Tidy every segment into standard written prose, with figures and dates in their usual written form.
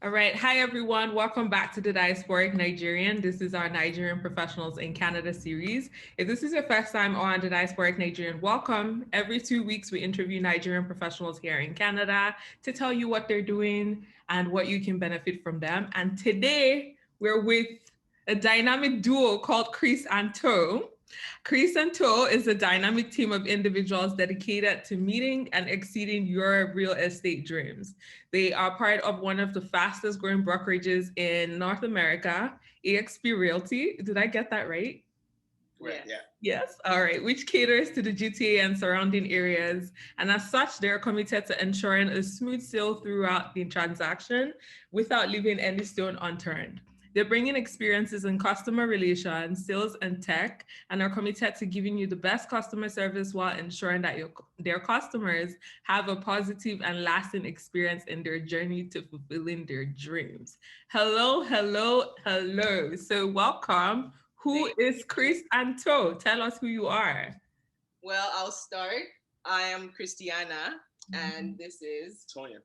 All right. Hi, everyone. Welcome back to the Diasporic Nigerian. This is our Nigerian Professionals in Canada series. If this is your first time on the Diasporic Nigerian, welcome. Every 2 weeks, we interview Nigerian professionals here in Canada to tell you what they're doing and what you can benefit from them. And today, we're with a dynamic duo called Chris and Toe. Chris and Toe is a dynamic team of individuals dedicated to meeting and exceeding your real estate dreams. They are part of one of the fastest growing brokerages in North America, eXp Realty. Did I get that right? Right, yeah. Yes. All right. Which caters to the GTA and surrounding areas. And as such, they're committed to ensuring a smooth sail throughout the transaction without leaving any stone unturned. They're bringing experiences in customer relations, sales, and tech, and are committed to giving you the best customer service while ensuring that their customers have a positive and lasting experience in their journey to fulfilling their dreams. Hello, hello, hello. So, welcome. Who is Chris Anto? Tell us who you are. Well, I'll start. I am Christiana, and this is Toya.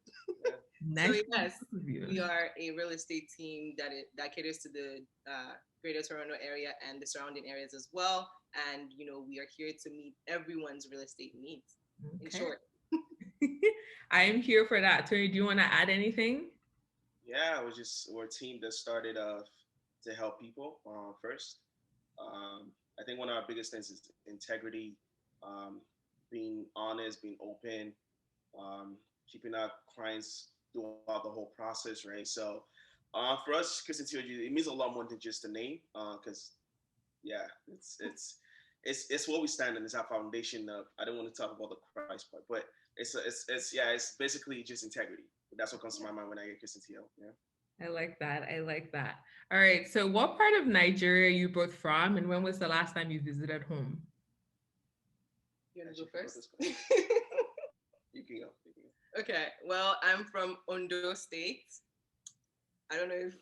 Nice. So yes, we are a real estate team that caters to the Greater Toronto area and the surrounding areas as well. And we are here to meet everyone's real estate needs. In short, I am here for that. Tony, do you want to add anything? Yeah, we're a team that started to help people first. I think one of our biggest things is integrity, being honest, being open, keeping our clients throughout the whole process, right? So for us, Chris and TOG, it means a lot more than just a name, because yeah, it's what we stand on. It's our foundation. I don't want to talk about the price part, but it's basically just integrity. That's what comes to my mind when I hear Chris and TL. Yeah. I like that. I like that. All right. So what part of Nigeria are you both from, and when was the last time you visited home? You want to go first? You can go. Okay. Well, I'm from Ondo State. I don't know if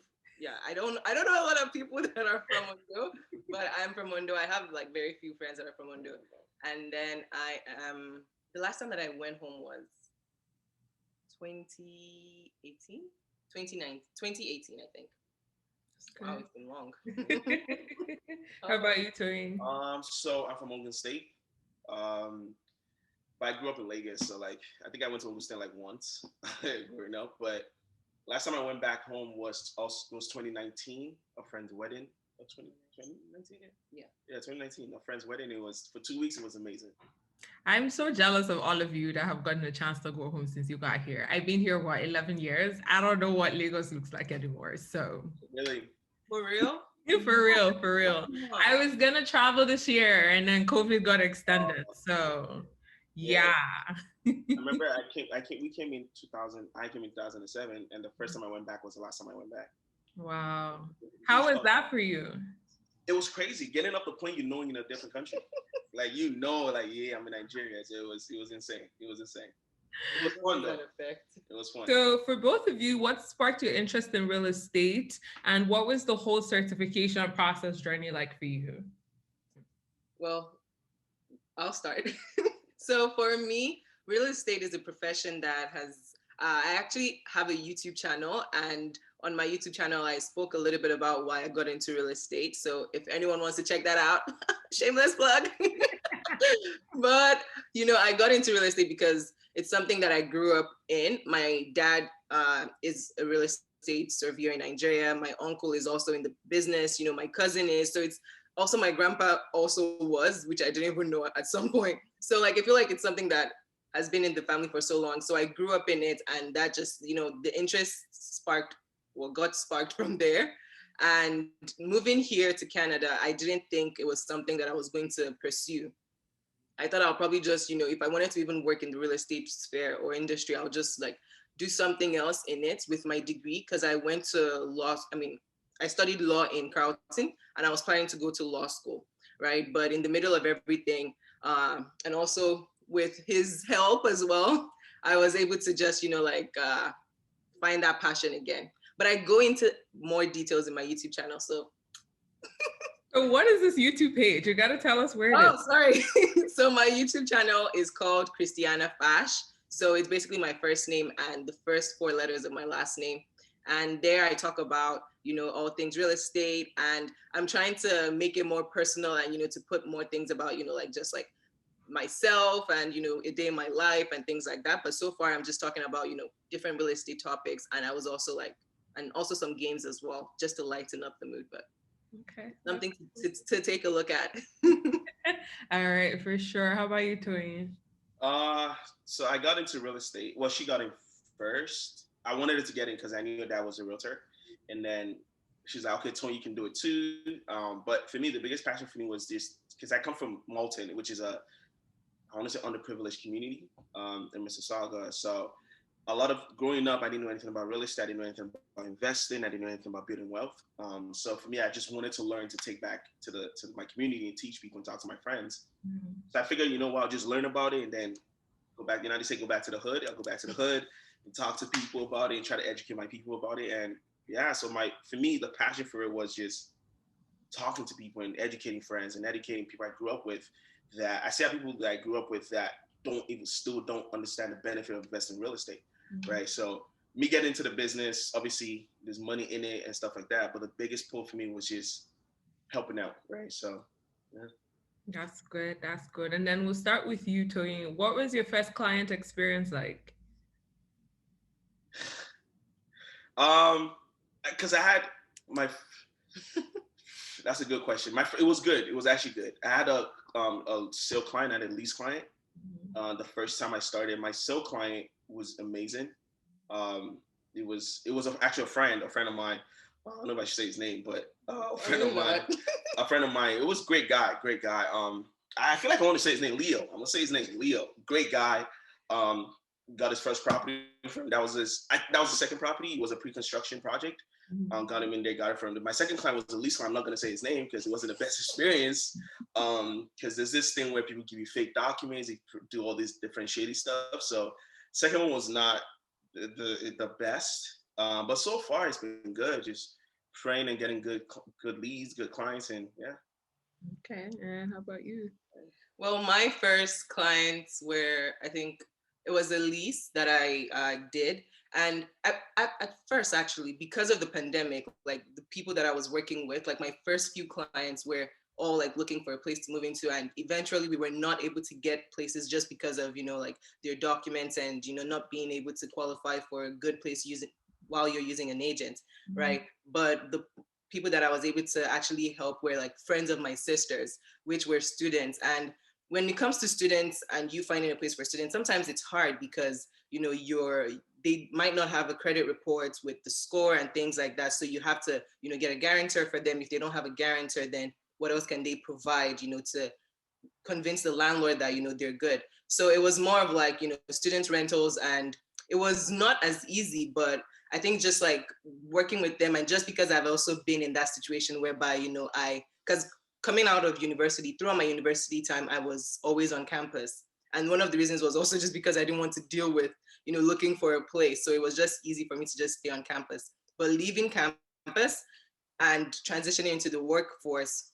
I don't know a lot of people that are from Ondo, but I'm from Ondo. I have like very few friends that are from Ondo. And then I am the last time that I went home was 2018. 2018, I think. Wow, it's been long. How about you, Tony? So I'm from Ogun State. But I grew up in Lagos, so like I think I went to Ogun State like once growing up. But last time I went back home was 2019, a friend's wedding. 2019? Yeah, 2019, a friend's wedding. It was for 2 weeks. It was amazing. I'm so jealous of all of you that have gotten a chance to go home since you got here. I've been here, 11 years? I don't know what Lagos looks like anymore. So Really? For real? For real, for real. I was gonna travel this year and then COVID got extended. So yeah. I remember we came in 2000. I came in 2007, and the first time I went back was the last time I went back. Wow. How was that for you? It was crazy getting up the plane, knowing in a different country. I'm in Nigeria. So it was insane. It was insane. It was fun though. It was fun. So for both of you, what sparked your interest in real estate, and what was the whole certification process journey like for you? Well, I'll start. So for me, real estate is a profession that has, I actually have a YouTube channel, and on my YouTube channel, I spoke a little bit about why I got into real estate. So if anyone wants to check that out, shameless plug. But, I got into real estate because it's something that I grew up in. My dad is a real estate surveyor in Nigeria. My uncle is also in the business. My cousin is. So it's also my grandpa also was, which I didn't even know at some point. So like, I feel like it's something that has been in the family for so long. So I grew up in it, and that just, the interest got sparked from there. And moving here to Canada, I didn't think it was something that I was going to pursue. I thought I'll probably just, if I wanted to even work in the real estate sphere or industry, I'll just like do something else in it with my degree. Cause I went to I studied law in Carleton, and I was planning to go to law school, right? But in the middle of everything, and also with his help as well, I was able to just, find that passion again. But I go into more details in my YouTube channel. So what is this YouTube page? You got to tell us where it is. Oh, sorry. So my YouTube channel is called Christiana Fash. So it's basically my first name and the first 4 letters of my last name. And there I talk about, all things real estate, and I'm trying to make it more personal and, to put more things about, like just like myself and, a day in my life and things like that. But so far I'm just talking about, different real estate topics. And I was also like, and also some games as well, just to lighten up the mood, but Okay. something to take a look at. All right, for sure. How about you, Toyin? So I got into real estate. Well, she got in first. I wanted her to get in because I knew her dad was a realtor, and then she's like, "Okay, Tony, you can do it too." But for me, the biggest passion for me was just because I come from Malton, which is I want to say underprivileged community in Mississauga. So a lot of growing up, I didn't know anything about real estate. I didn't know anything about investing. I didn't know anything about building wealth. So for me, I just wanted to learn to take back to my community and teach people and talk to my friends. Mm-hmm. So I figured, I'll just learn about it and then go back. They say go back to the hood. I'll go back to the hood and talk to people about it and try to educate my people about it. And yeah, so for me, the passion for it was just talking to people and educating friends and educating people I grew up with. That I see how people that I grew up with that still don't understand the benefit of investing in real estate, right? So me getting into the business, obviously there's money in it and stuff like that. But the biggest pull for me was just helping out, right? So yeah. That's good. That's good. And then we'll start with you, Toyin. What was your first client experience like? Because I had my. That's a good question. It was good. It was actually good. I had a sale client and a lease client. The first time I started, my sale client was amazing. It was actually a friend of mine. I don't know if I should say his name, but a friend of mine. A friend of mine. It was a great guy. Great guy. I feel like I want to say his name, Leo. I'm gonna say his name, Leo. Great guy. Got his first property from that was that was the second property. It was a pre-construction project. Got him in there, got it from him. My second client was the lease client. I'm not gonna say his name because it wasn't the best experience. Because there's this thing where people give you fake documents, they do all this different shady stuff. So second one was not the best. But so far it's been good. Just praying and getting good leads, good clients, and yeah. Okay, and how about you? Well, my first clients were, I think it was a lease that I did. And at first, actually, because of the pandemic, like the people that I was working with, like my first few clients were all like looking for a place to move into. And eventually we were not able to get places just because of, like their documents and, not being able to qualify for a good place using while you're using an agent, right? But the people that I was able to actually help were like friends of my sisters, which were students. And when it comes to students and you finding a place for students, sometimes it's hard because they might not have a credit report with the score and things like that. So you have to get a guarantor for them. If they don't have a guarantor, then what else can they provide to convince the landlord that they're good? So it was more of like student rentals, and it was not as easy, but I think just like working with them, and just because I've also been in that situation whereby because coming out of university, throughout my university time, I was always on campus. And one of the reasons was also just because I didn't want to deal with, looking for a place. So it was just easy for me to just stay on campus. But leaving campus and transitioning into the workforce,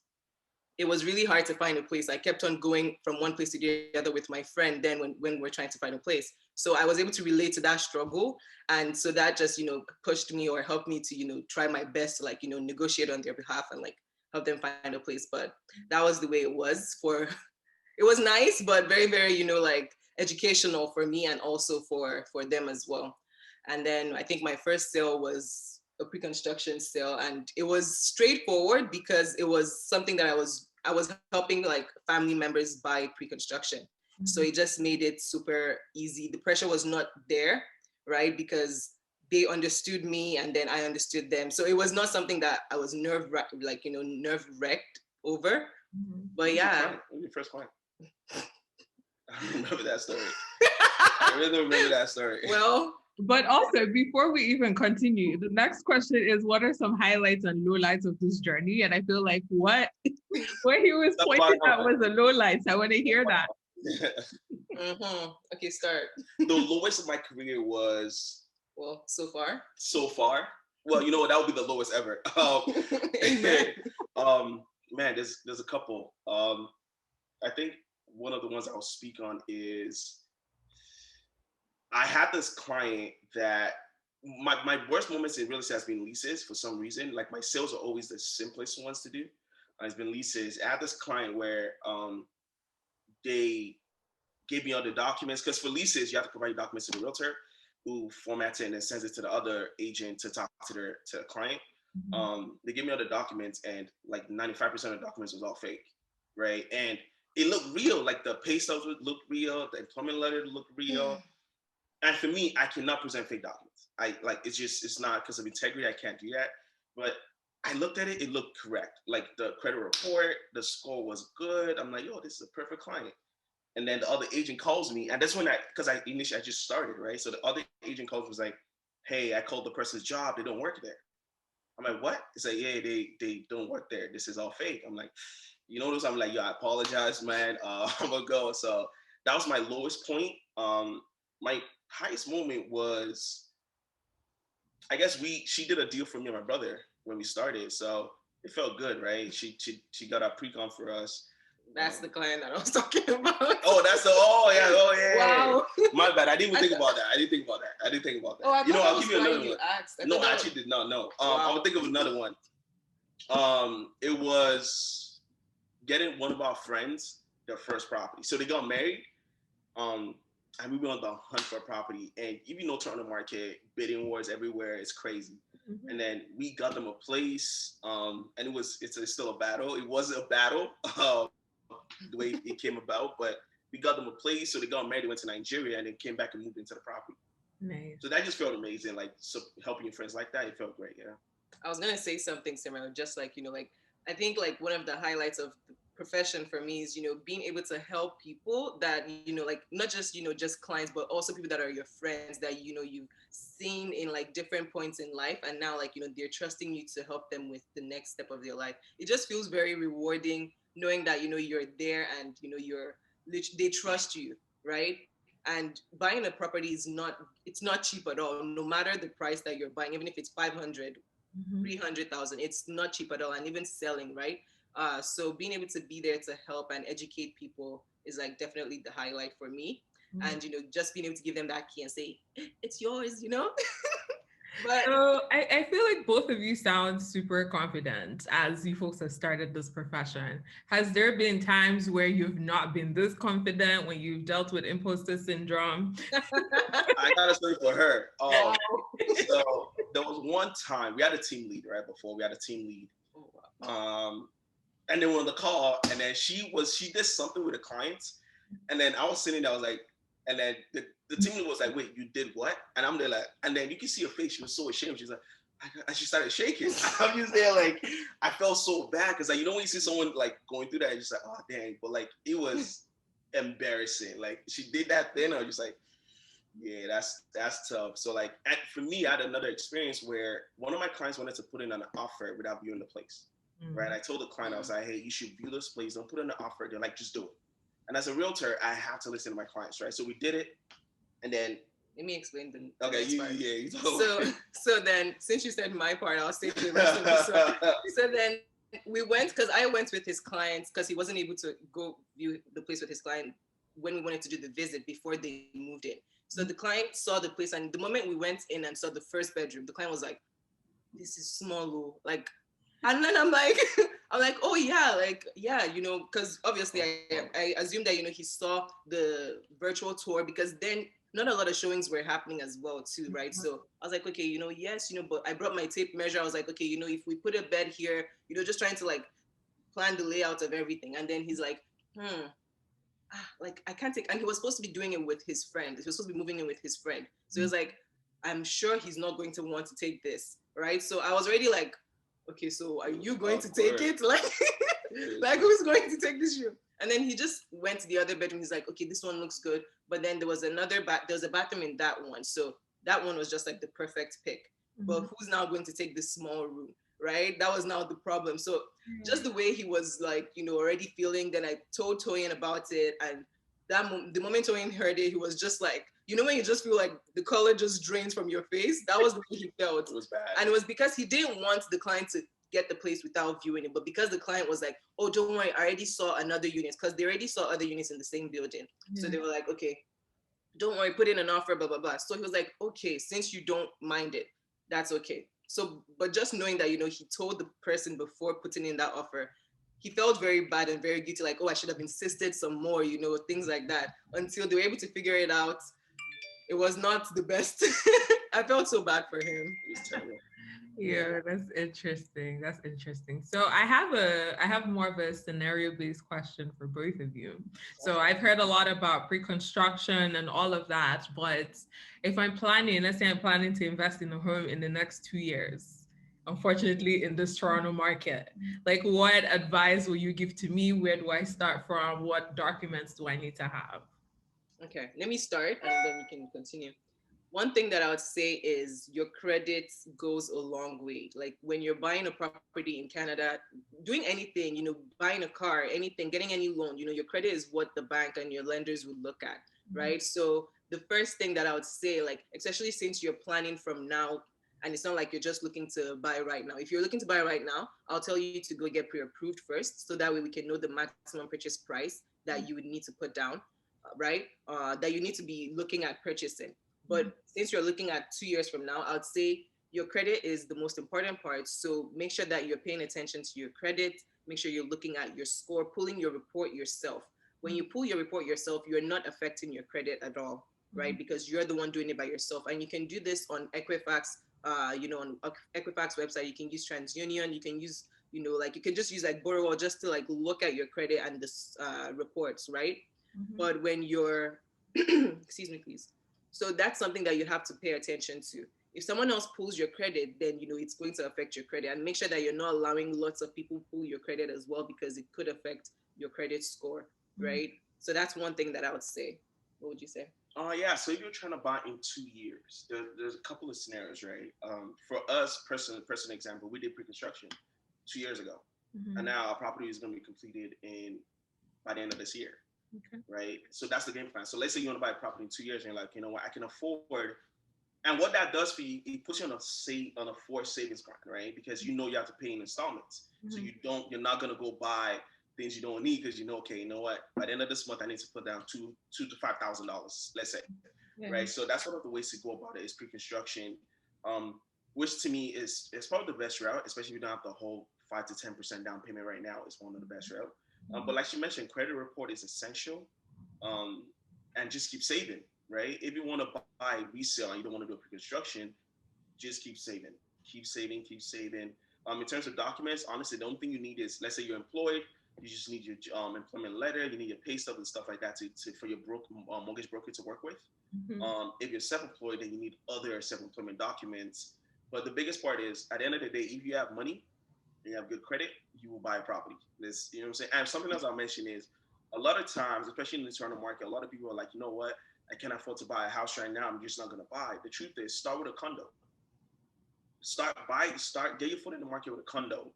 it was really hard to find a place. I kept on going from one place to the other with my friend then when we're trying to find a place. So I was able to relate to that struggle. And so that just, pushed me or helped me to, try my best to like, negotiate on their behalf and like help them find a place. But that was the way it was it was nice, but very, very, like educational for me and also for them as well. And then I think my first sale was a pre-construction sale, and it was straightforward because it was something that I was helping like family members buy pre-construction. So it just made it super easy. The pressure was not there, right? Because they understood me and then I understood them. So it was not something that I was nerve wrecked over. But yeah. What was your first client? I remember that story. I really remember that story. Well, but also, before we even continue, the next question is, what are some highlights and lowlights of this journey? And I feel like what he was pointing out was the lowlights. I want to hear that. Okay, start. The lowest of my career was... Well, so far? So far? Well, you know what? That would be the lowest ever. Man, there's a couple. I think one of the ones I'll speak on is I had this client that my worst moments in real estate has been leases for some reason. Like my sales are always the simplest ones to do. It's been leases. I had this client where they gave me all the documents because for leases you have to provide documents to the realtor who formats it and then sends it to the other agent to talk to the client. They gave me all the documents and like 95% of the documents was all fake, right? And it looked real, like the pay stubs would look real, the employment letter looked real. And for me, I cannot present fake documents. I like it's not because of integrity. I can't do that. But I looked at it; it looked correct. Like the credit report, the score was good. I'm like, yo, this is a perfect client. And then the other agent calls me, and that's when because I just started, right? So the other agent calls was like, hey, I called the person's job. They don't work there. I'm like, what? It's like, yeah, they don't work there. This is all fake. I'm like, you know this? I'm like, yo, I apologize, man. I'm gonna go. So that was my lowest point. My highest moment was, I guess she did a deal for me and my brother when we started, so it felt good, right? She got a pre-con for us. That's the client that I was talking about. Oh, that's the Wow. My bad. I didn't even think about that. I didn't think about that. Oh, I you know, I'll was give you another one. No, I that actually did not know. Wow. I'm gonna think of another one. It was getting one of our friends their first property. So they got married. And we were on the hunt for a property. And even though Toronto market, bidding wars everywhere, it's crazy. And then we got them a place. And it's still a battle. It was a battle, the way it came about, but we got them a place. So they got married, they went to Nigeria, and then came back and moved into the property. Nice. So that just felt amazing. Like, so helping your friends like that, it felt great. Yeah. I was gonna say something similar, just like, like I think like one of the highlights of the profession for me is, being able to help people that, like not just, just clients, but also people that are your friends that, you've seen in like different points in life. And now like, they're trusting you to help them with the next step of their life. It just feels very rewarding knowing that, you're there and, they trust you, right? And buying a property it's not cheap at all, no matter the price that you're buying, even if it's 500, 300,000, it's not cheap at all. And even selling, right? So being able to be there to help and educate people is like definitely the highlight for me. And just being able to give them that key and say it's yours. But so I feel like both of you sound super confident as you folks have started this profession. Has there been times where you've not been this confident when you've dealt with imposter syndrome? I got a story for her. So there was one time we had a team lead, right? Before we had a team lead. And then we were on the call, and then she did something with the clients, and then I was sitting there, I was like, and then the team lead was like, wait, you did what? And I'm there like, and then you can see her face, she was so ashamed. She's like, and she started shaking. I'm just there like, I felt so bad because like, when you see someone like going through that, you're just like, oh dang, but like it was embarrassing. Like she did that thing, I was just like, yeah, that's tough. So like, for me, I had another experience where one of my clients wanted to put in an offer without viewing the place. Right, I told the client, I was like, hey, you should view this place. Don't put in an offer. They're like, just do it. And as a realtor, I have to listen to my clients, right? So we did it, and then let me explain the okay, you so then since you said my part, I'll say the rest of the story. So then we went because I went with his clients because he wasn't able to go view the place with his client when we wanted to do the visit before they moved in. So the client saw the place, and the moment we went in and saw the first bedroom, the client was like, "This is small, like." And then I'm like, oh yeah, like, yeah, because obviously I assumed that, he saw the virtual tour because then not a lot of showings were happening as well too, right? So I was like, okay, yes, but I brought my tape measure. I was like, okay, if we put a bed here, just trying to like plan the layout of everything. And then he's like, like I can't take, and he was supposed to be doing it with his friend. He was supposed to be moving in with his friend. So he was like, I'm sure he's not going to want to take this, right? So I was already like, okay, so are you going to take it? Like who's going to take this room? And then he just went to the other bedroom. He's like, okay, this one looks good. But then there was there was a bathroom in that one. So that one was just like the perfect pick. But who's now going to take this small room, right? That was now the problem. So just the way he was like, already feeling, then I told Toyin about it. And the moment Toyin heard it, he was just like, when you just feel like the color just drains from your face, that was the way he felt. It was bad. And it was because he didn't want the client to get the place without viewing it, but because the client was like, oh, don't worry, I already saw another unit, because they already saw other units in the same building. So they were like, okay, don't worry, put in an offer, blah, blah, blah. So he was like, okay, since you don't mind it, that's okay. So, but just knowing that, he told the person before putting in that offer, he felt very bad and very guilty, like, oh, I should have insisted some more, things like that, until they were able to figure it out. It was not the best. I felt so bad for him. It was terrible. Yeah, that's interesting. That's interesting. So I have more of a scenario-based question for both of you. So I've heard a lot about pre-construction and all of that, but if I'm planning, let's say I'm planning to invest in a home in the next 2 years, unfortunately in this Toronto market, like what advice will you give to me? Where do I start from? What documents do I need to have? Okay, let me start and then we can continue. One thing that I would say is your credit goes a long way. Like when you're buying a property in Canada, doing anything, buying a car, anything, getting any loan, your credit is what the bank and your lenders would look at, right? So the first thing that I would say, like, especially since you're planning from now, and it's not like you're just looking to buy right now. If you're looking to buy right now, I'll tell you to go get pre-approved first, so that way we can know the maximum purchase price that you would need to put down, right? That you need to be looking at purchasing. But since you're looking at 2 years from now, I'd say your credit is the most important part. So make sure that you're paying attention to your credit. Make sure you're looking at your score, pulling your report yourself. When you pull your report yourself, you're not affecting your credit at all, right? Because you're the one doing it by yourself. And you can do this on Equifax, on Equifax website. You can use TransUnion. You can use, like you can just use like Borrow just to like look at your credit and the reports, right? But when you're, excuse me, please. So that's something that you have to pay attention to. If someone else pulls your credit, then it's going to affect your credit. And make sure that you're not allowing lots of people pull your credit as well, because it could affect your credit score, right? So that's one thing that I would say. What would you say? Yeah. So if you're trying to buy in 2 years, there's a couple of scenarios, right? For us, person example, we did pre-construction 2 years ago, and now our property is going to be completed by the end of this year. Okay. Right. So that's the game plan. So let's say you want to buy a property in 2 years and you're like, you know what, I can afford. And what that does for you, it puts you on a forced savings plan, right? Because you have to pay in installments. So you're not going to go buy things you don't need, because okay, you know what, by the end of this month, I need to put down $2,000 to $5,000, let's say, right? So that's one of the ways to go about it is pre-construction, which to me is probably the best route, especially if you don't have the whole 5 to 10% down payment right now. Is one of the best route. But like you mentioned, credit report is essential, and just keep saving, right? If you want to buy resale and you don't want to do a pre-construction, just keep saving. In terms of documents, honestly, the only thing you need is, let's say you're employed, you just need your employment letter, you need your pay stub and stuff like that for your mortgage broker to work with. If you're self-employed, then you need other self-employment documents. But the biggest part is, at the end of the day, if you have money, you have good credit, you will buy a property. This, you know what I'm saying? And something else I'll mention is, a lot of times, especially in the Toronto market, a lot of people are like, you know what? I can't afford to buy a house right now. I'm just not going to buy. The truth is, start with a condo. Get your foot in the market with a condo.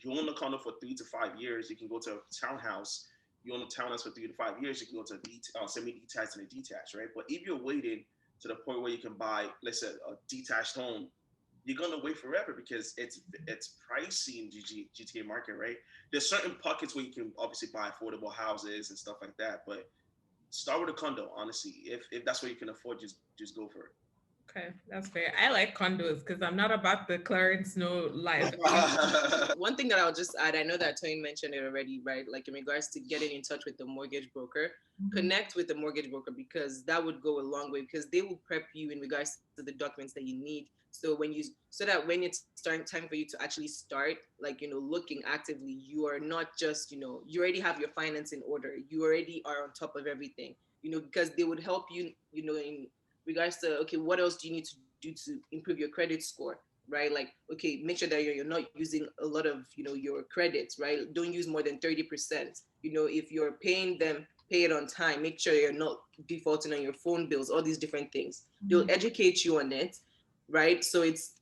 You own a condo for 3 to 5 years. You can go to a townhouse. You own a townhouse for 3 to 5 years. You can go to a semi-detached and a detached, right? But if you're waiting to the point where you can buy, let's say, a detached home, you're gonna wait forever, because it's pricey in GTA market, right? There's certain pockets where you can obviously buy affordable houses and stuff like that, but start with a condo, honestly. If that's what you can afford, just go for it. Okay, that's fair. I like condos because I'm not about the clearing snow life. One thing that I'll just add, I know that Tony mentioned it already, right? Like in regards to getting in touch with the mortgage broker, connect with the mortgage broker, because that would go a long way, because they will prep you in regards to the documents that you need. So that when it's time for you to actually start, like, looking actively, you are not just, you already have your finance in order. You already are on top of everything, because they would help you, in regards to, okay, what else do you need to do to improve your credit score, right? Like, okay, make sure that you're not using a lot of, your credits, right? Don't use more than 30%. If you're paying them, pay it on time. Make sure you're not defaulting on your phone bills, all these different things. They'll educate you on it, right? So it's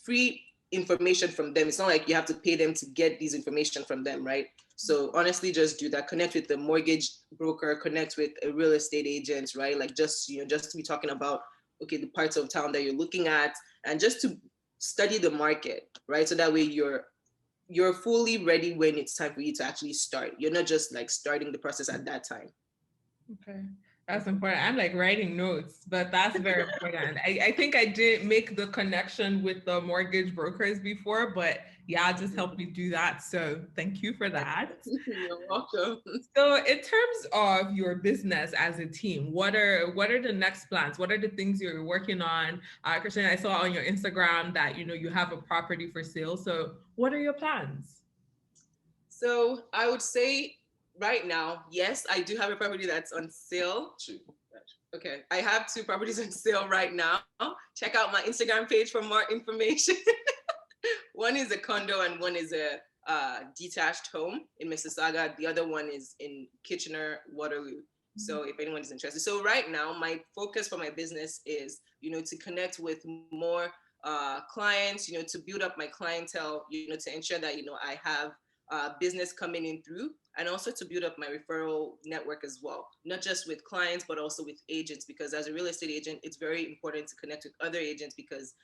free information from them. It's not like you have to pay them to get these information from them, right? So honestly, just do that. Connect with the mortgage broker, connect with a real estate agent, right? Like just to be talking about, okay, the parts of town that you're looking at, and just to study the market, right? So that way you're fully ready when it's time for you to actually start. You're not just like starting the process at that time. Okay. That's important. I'm like writing notes, but that's very important. I think I did make the connection with the mortgage brokers before, but yeah, just helped me do that. So thank you for that. You're welcome. So in terms of your business as a team, what are the next plans? What are the things you're working on? Christian, I saw on your Instagram that you have a property for sale. So what are your plans? So I would say right now, yes, I do have a property that's on sale. Two. Okay, I have two properties on sale right now. Check out my Instagram page for more information. One is a condo and one is a detached home in Mississauga. The other one is in Kitchener, Waterloo. So if anyone is interested. So right now, my focus for my business is, to connect with more clients, to build up my clientele, to ensure that, I have business coming in through, and also to build up my referral network as well, not just with clients, but also with agents, because as a real estate agent, it's very important to connect with other agents because,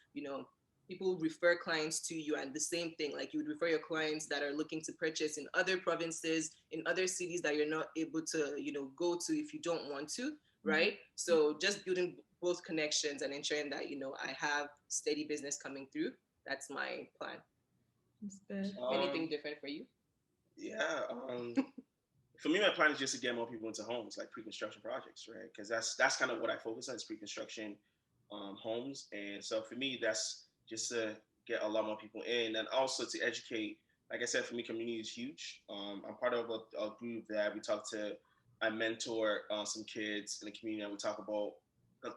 people refer clients to you, and the same thing, like you would refer your clients that are looking to purchase in other provinces, in other cities that you're not able to, go to if you don't want to, right? So just building both connections and ensuring that, I have steady business coming through. That's my plan. That's good. Anything different for you? Yeah. For me, my plan is just to get more people into homes, like pre-construction projects, right? Because that's kind of what I focus on is pre-construction homes, and so for me, that's just to get a lot more people in, and also to educate. Like I said, for me, community is huge. I'm part of a group that we talk to. I mentor some kids in the community, and we talk about.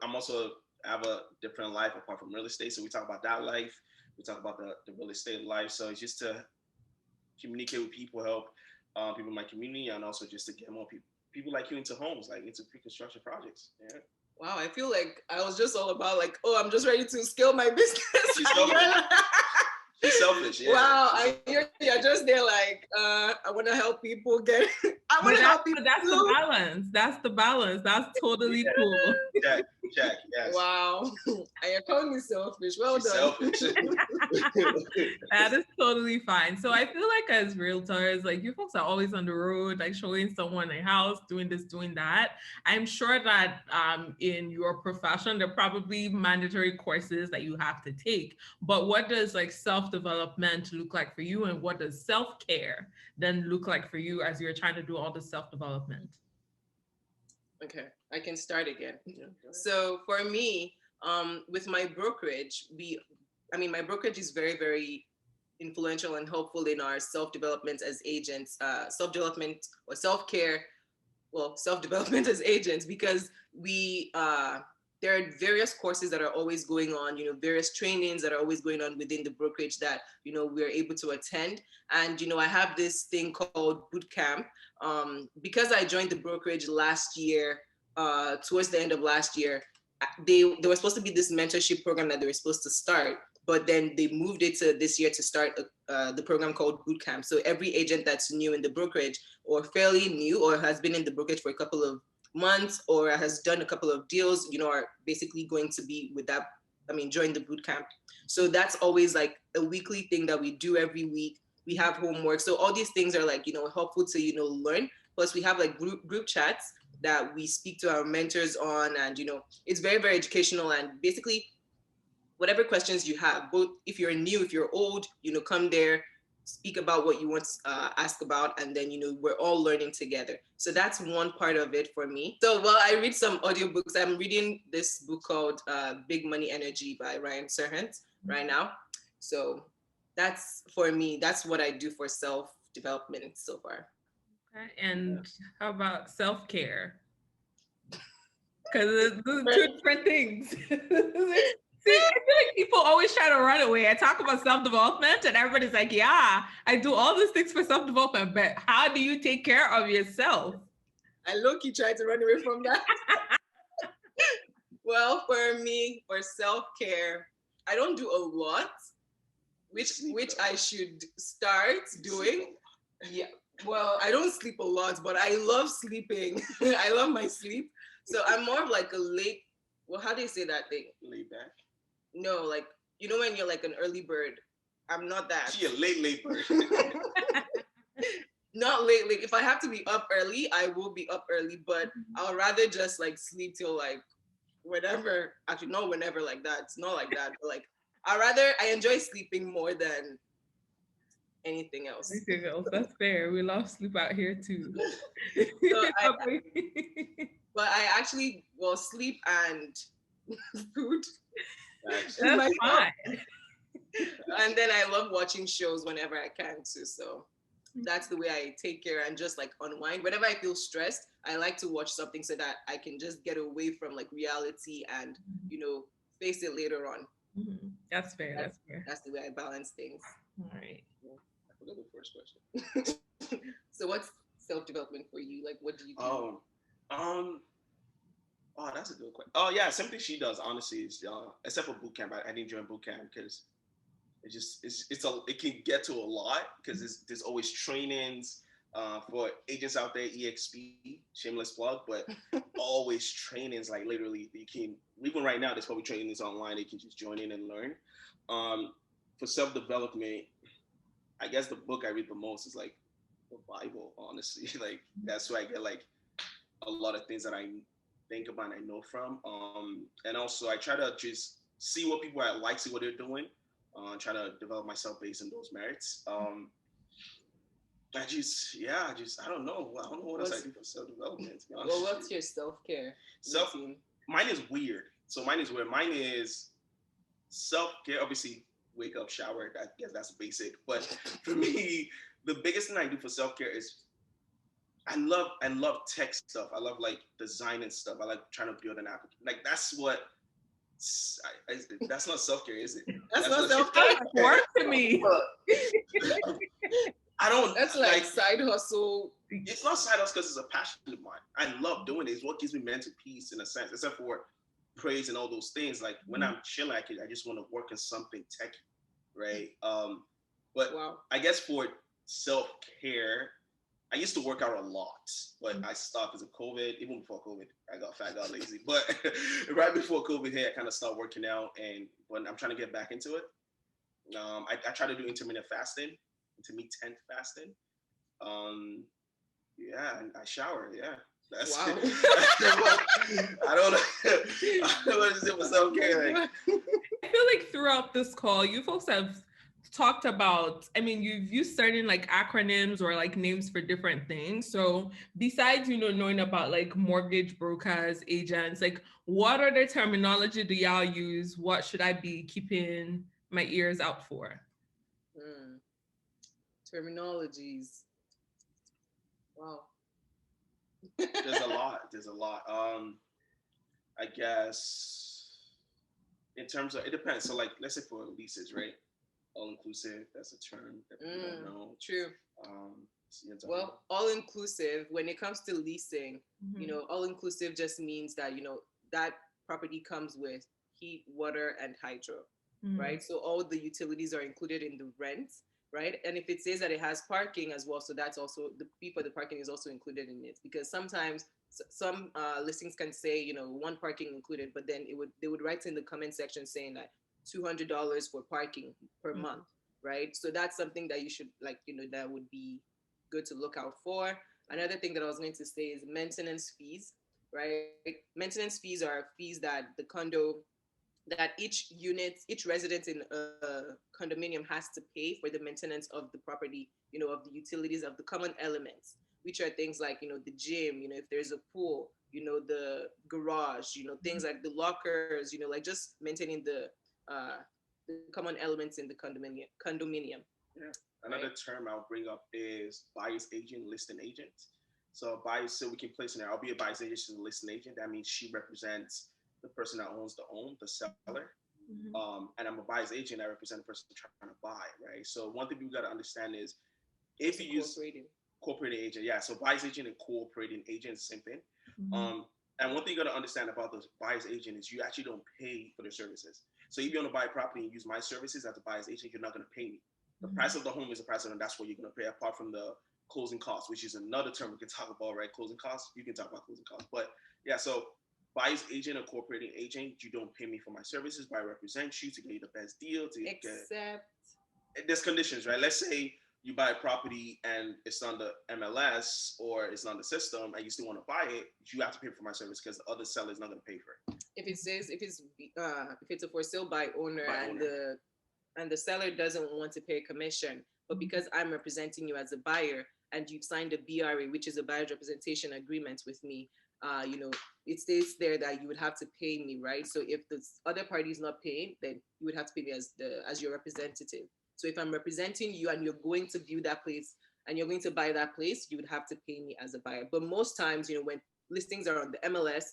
I'm also I have a different life apart from real estate, so we talk about that life. We talk about the real estate life. So it's just to communicate with people, help people in my community, and also just to get more people like you into homes, like into pre-construction projects. Yeah. Wow, I feel like I was just all about like, oh, I'm just ready to scale my business. She's selfish. Yeah. Wow, you're just there like, I want to help people get. I want to help people. That's the balance. That's the balance. That's totally cool. Check. Yes. Wow, and you're calling me selfish. Well She's done. selfish. That is totally fine. So I feel like as realtors, like you folks are always on the road, like showing someone a house, doing this, doing that. I'm sure that in your profession, there are probably mandatory courses that you have to take. But what does like self-development look like for you, and what does self-care then look like for you as you're trying to do all the self-development? Okay, I can start again. Yeah, so for me, with my brokerage, my brokerage is very, very influential and helpful in our self-development as agents, self-development or self-care, well, self-development as agents, because there are various courses that are always going on, various trainings that are always going on within the brokerage that, we're able to attend. And, I have this thing called boot camp. Because I joined the brokerage last year, towards the end of last year, there was supposed to be this mentorship program that they were supposed to start, but then they moved it to this year to start the program called boot camp. So every agent that's new in the brokerage or fairly new or has been in the brokerage for a couple of months or has done a couple of deals, are basically going to be with that, join the boot camp. So that's always like a weekly thing that we do every week. We have homework. So all these things are like, helpful to, learn. Plus we have like group chats that we speak to our mentors on, and, it's very, very educational. And basically whatever questions you have, both if you're new, if you're old, come there, speak about what you want to ask about, and then we're all learning together. So that's one part of it for me. So while I read some audiobooks, I'm reading this book called Big Money Energy by Ryan Serhant right now. So that's for me, that's what I do for self-development so far. Okay. And how about self-care? Because those are two different things. See, I feel like people always try to run away. I talk about self-development and everybody's like, yeah, I do all these things for self-development, but how do you take care of yourself? I low-key try to run away from that. Well, for me, for self-care, I don't do a lot, which I should start doing. Yeah. Well, I don't sleep a lot, but I love sleeping. I love my sleep. So I'm more of like a late, well, how do you say that thing? Laid back? No, like, when you're like an early bird, I'm not that. She a late bird. not late, late. If I have to be up early, I will be up early, but I'll rather just like sleep till like whenever. Actually, not whenever like that. It's not like that, but like I enjoy sleeping more than anything else. Anything else? That's fair. We love sleep out here too. So but I actually sleep and food Actually, is That's my top. fine. And then I love watching shows whenever I can too. So that's the way I take care and just like unwind. Whenever I feel stressed, I like to watch something so that I can just get away from like reality and face it later on. That's fair. That's That's fair. that's the way I balance things. All right. I forgot the first question. So what's self development for you? Like, what do you do? Um, oh, that's a good question. Oh yeah, something she does honestly is except for boot camp. I didn't join boot camp because it can get to a lot because there's always trainings for agents out there, EXP, shameless plug, but always trainings like literally you can even right now there's probably trainings online they can just join in and learn. For self development, I guess the book I read the most is like the Bible, honestly. Like that's where I get like a lot of things that I think about and I know from. And also I try to just see what people I like, see what they're doing, try to develop myself based on those merits. I don't know. I don't know what else I do for self development. To be honest, Well, what's your self care self routine? mine is weird. So mine is weird. Mine is self care. Obviously, wake up, shower. I guess that's basic. But for me, the biggest thing I do for self care is I love tech stuff. I love like design and stuff. I like trying to build an app. Like that's not self care, is it? That's not self care. That's work to me. I don't. That's like side hustle. It's not side hustle because it's a passion of mine. I love doing it. It's what gives me mental peace in a sense, except for praise and all those things. Like when I'm chilling, I just want to work on something techy, right? But Wow. I guess for self care, I used to work out a lot, but I stopped because of COVID. Even before COVID, I got fat, got lazy. But right before COVID hit, I kind of stopped working out, and when I'm trying to get back into it, I try to do intermittent fasting. Um, yeah, and I shower. Yeah, that's wow. I don't know. I don't know what to do for self care. Like, I feel like throughout this call, you folks have talked about, I mean, you've used certain like acronyms or like names for different things. So besides, knowing about like mortgage brokers, agents, like what other terminology do y'all use? What should I be keeping my ears out for? Terminologies. Wow. there's a lot. There's a lot. I guess in terms of it depends. So like let's say for leases, right? All inclusive. That's a term that people don't know. True. Well, all inclusive. When it comes to leasing, all inclusive just means that that property comes with heat, water, and hydro, right? So all the utilities are included in the rent, right? And if it says that it has parking as well, so that's also the fee for the parking is also included in it, because sometimes some listings can say one parking included, but then they would write in the comment section saying that $200 for parking per month, right? So that's something that you should that would be good to look out for. Another thing that I was going to say is maintenance fees, right? Maintenance fees are fees that the condo that each resident in a condominium has to pay for the maintenance of the property, of the utilities, of the common elements, which are things like, the gym, if there's a pool, the garage, things like the lockers, like just maintaining the common elements in the condominium. Yeah. Another term I'll bring up is buyer's agent, listing agent. So so we can place in there, I'll be a buyer's agent, she's a listing agent. That means she represents the person that owns the home, the seller. And I'm a buyer's agent, I represent the person trying to buy, right? So one thing we got to understand is if you use cooperating agent, yeah. So buyer's agent and cooperating agent, same thing. And one thing you got to understand about the buyer's agent is you actually don't pay for their services. So if you want to buy a property and use my services as a buyer's agent, you're not going to pay me. The price of the home is the price of it, and that's what you're going to pay, apart from the closing costs, which is another term we can talk about, right? Closing costs, you can talk about closing costs. But yeah, so buyer's agent or cooperating agent, you don't pay me for my services, but I represent you to get you the best deal. There's conditions, right? Let's say you buy a property and it's on the MLS or it's on the system and you still want to buy it, you have to pay for my service because the other seller is not going to pay for it. If it's a for sale by owner and the seller doesn't want to pay a commission, but because I'm representing you as a buyer and you've signed a BRA, which is a buyer's representation agreement with me, it states there that you would have to pay me, right? So if the other party is not paying, then you would have to pay me as your representative. So if I'm representing you and you're going to view that place and you're going to buy that place, you would have to pay me as a buyer. But most times, when listings are on the MLS,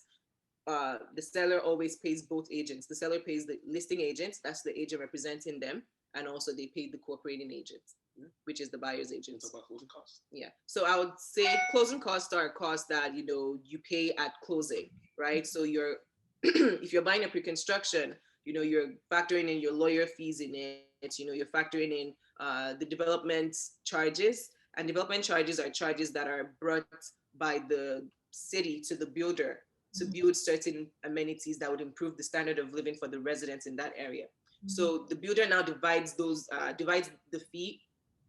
the seller always pays both agents. The seller pays the listing agent, that's the agent representing them, and also they pay the cooperating agent, which is the buyer's agent. It's about closing costs. Yeah. So I would say closing costs are costs that you pay at closing, right? So you're if you're buying a pre-construction, you're factoring in your lawyer fees in it. You're factoring in the development charges, and development charges are charges that are brought by the city to the builder to build certain amenities that would improve the standard of living for the residents in that area. So the builder now divides the fee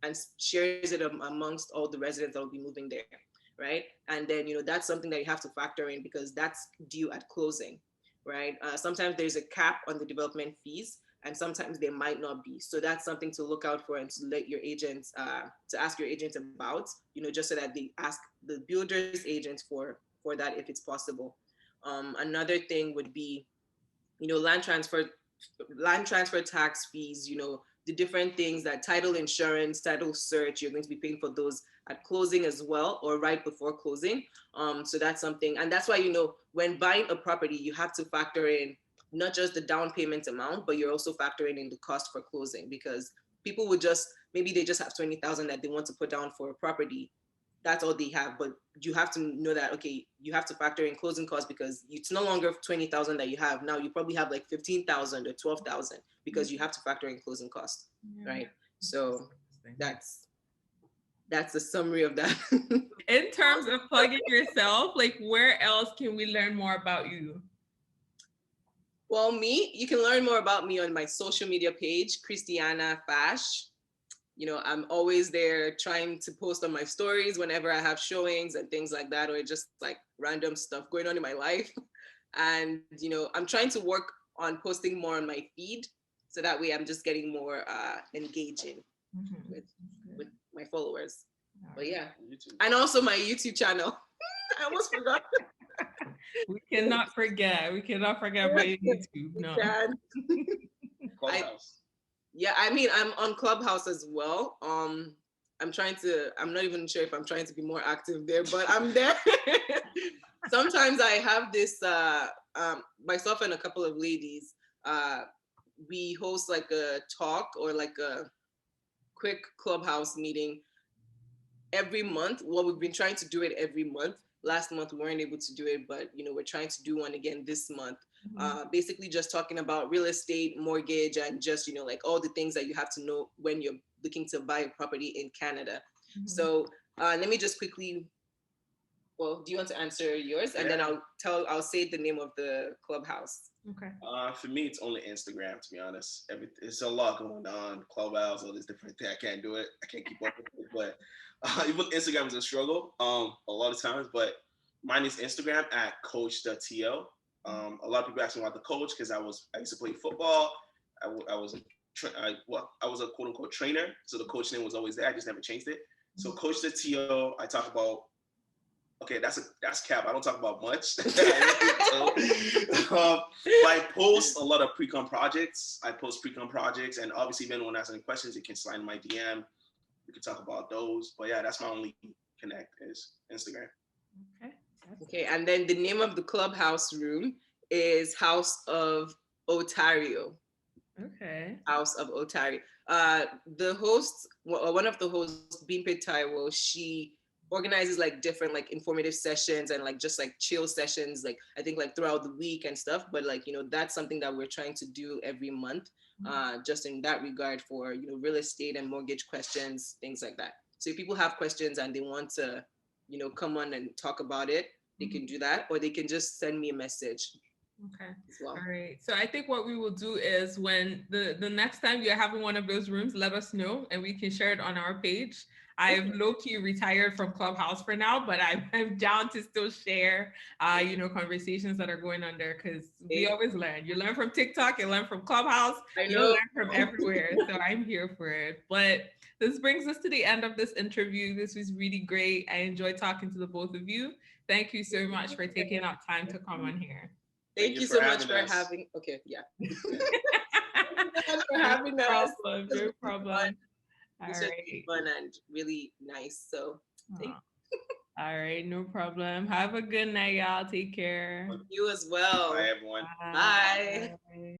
and shares it amongst all the residents that will be moving there, right? And then that's something that you have to factor in because that's due at closing, right? Sometimes there's a cap on the development fees, and sometimes there might not be. So that's something to look out for and to let your agents to ask your agent about, just so that they ask the builder's agents for that if it's possible. Another thing would be, land transfer tax fees, the different things that title insurance, title search, you're going to be paying for those at closing as well, or right before closing. So that's something. And that's why, when buying a property, you have to factor in not just the down payment amount, but you're also factoring in the cost for closing, because people would maybe they just have 20,000 that they want to put down for a property. That's all they have, but you have to know that, okay, you have to factor in closing costs because it's no longer 20,000 that you have. Now you probably have like 15,000 or 12,000 because you have to factor in closing costs, right? So that's the summary of that. In terms of plugging yourself, like where else can we learn more about you? Well, you can learn more about me on my social media page, Christiana Fash. I'm always there trying to post on my stories whenever I have showings and things like that, or just like random stuff going on in my life. And, I'm trying to work on posting more on my feed so that way I'm just getting more engaging with my followers. But yeah, and also my YouTube channel. I almost forgot. We cannot forget about YouTube. No. Clubhouse. Yeah, I mean, I'm on Clubhouse as well. I'm not even sure if I'm trying to be more active there, but I'm there. Sometimes I have this, myself and a couple of ladies, we host like a talk or like a quick Clubhouse meeting every month. Well, we've been trying to do it every month. Last month we weren't able to do it, but we're trying to do one again this month. Basically just talking about real estate, mortgage, and just like all the things that you have to know when you're looking to buy a property in Canada. So let me just quickly, do you want to answer yours? And then I'll say the name of the Clubhouse. Okay. For me, it's only Instagram, to be honest. It's a lot going on. Clubhouse, all this different thing. I can't do it. I can't keep up with it. But even Instagram is a struggle a lot of times. But mine is Instagram at coach.tl. A lot of people ask me about the coach because I used to play football. I was a quote unquote trainer, so the coach name was always there. I just never changed it. So coach.tl, I talk about. Okay, that's cap. I don't talk about much. But I post a lot of pre-com projects. And obviously, if anyone has any questions, you can slide in my DM. We can talk about those. But yeah, that's my only connect is Instagram. Okay, and then the name of the Clubhouse room is House of Otario. Okay. House of Otario. The host, one of the hosts, Bimpe Taiwo, she organizes like different like informative sessions and like just like chill sessions, like I think like throughout the week and stuff. But like that's something that we're trying to do every month, just in that regard for real estate and mortgage questions, things like that. So if people have questions and they want to come on and talk about it, they can do that, or they can just send me a message. Okay. as well. All right. So I think what we will do is when the next time you're having one of those rooms, let us know and we can share it on our page. I've low-key retired from Clubhouse for now, but I'm down to still share, conversations that are going on there because we always learn. You learn from TikTok, you learn from Clubhouse, you learn from everywhere. So I'm here for it. But this brings us to the end of this interview. This was really great. I enjoyed talking to the both of you. Thank you so much for taking out time to come on here. Thank you so much for having. Okay, yeah. For having us. No problem. This was fun and really nice. So, all right, no problem. Have a good night, y'all. Take care. You as well. Bye, everyone. Bye. Bye.